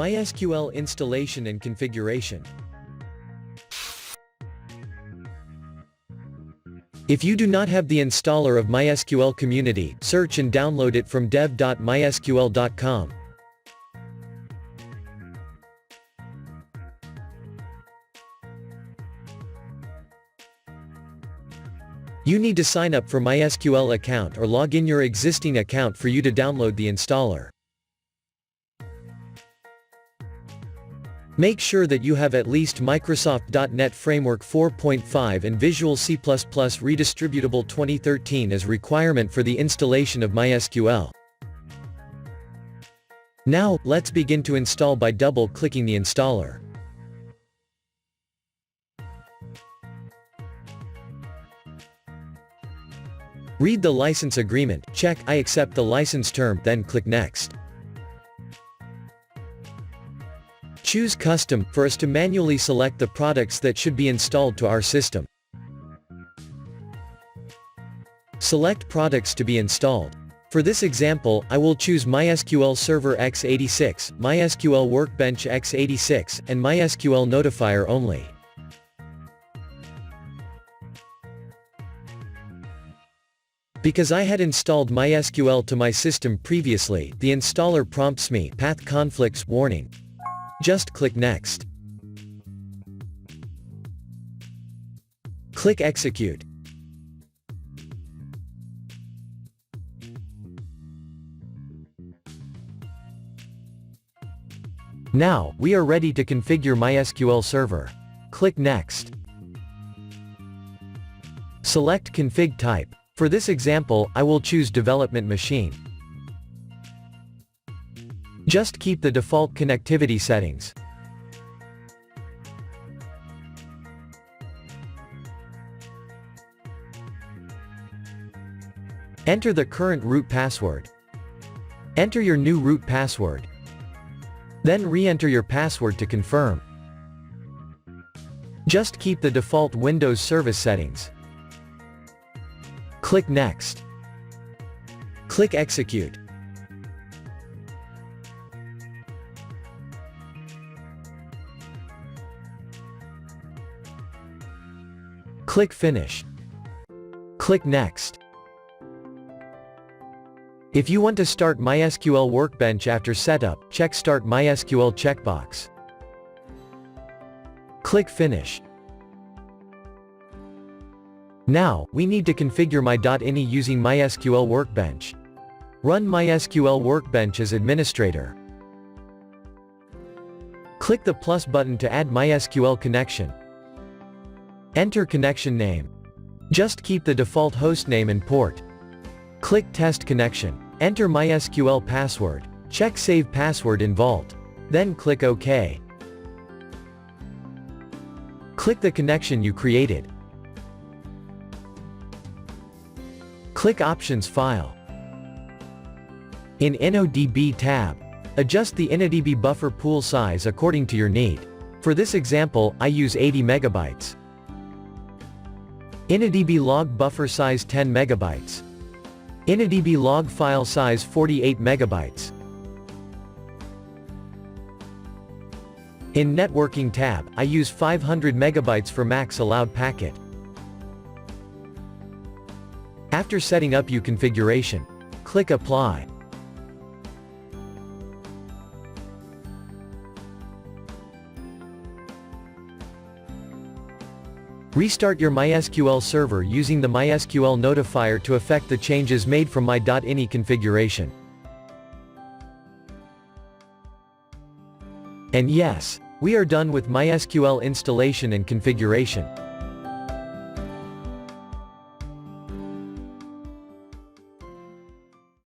MySQL installation and configuration. If you do not have the installer of MySQL Community, search and download it from dev.mysql.com. You need to sign up for MySQL account or log in your existing account for you to download the installer. Make sure that you have at least Microsoft.NET Framework 4.5 and Visual C++ Redistributable 2013 as requirement for the installation of MySQL. Now, let's begin to install by double-clicking the installer. Read the license agreement, check I accept the license term, then click Next. Choose Custom for us to manually select the products that should be installed to our system. Select products to be installed. For this example, I will choose MySQL Server x86, MySQL Workbench x86, and MySQL Notifier only. Because I had installed MySQL to my system previously, the installer prompts me path conflicts warning. Just click Next. Click Execute. Now, we are ready to configure MySQL Server. Click Next. Select Config Type. For this example, I will choose Development Machine. Just keep the default connectivity settings. Enter the current root password. Enter your new root password. Then re-enter your password to confirm. Just keep the default Windows service settings. Click Next. Click Execute. Click Finish. Click Next. If you want to start MySQL Workbench after setup, check Start MySQL checkbox. Click Finish. Now, we need to configure my.ini using MySQL Workbench. Run MySQL Workbench as administrator. Click the plus button to add MySQL connection. Enter connection name. Just keep the default hostname and port. Click Test Connection. Enter MySQL password. Check Save Password in Vault. Then click OK. Click the connection you created. Click Options File. In InnoDB tab, adjust the InnoDB buffer pool size according to your need. For this example, I use 80 megabytes. InnoDB log buffer size 10 megabytes. InnoDB log file size 48 megabytes. In Networking tab, I use 500 megabytes for max allowed packet. After setting up your configuration, click Apply. Restart your MySQL server using the MySQL notifier to effect the changes made from my.ini configuration. And yes, we are done with MySQL installation and configuration.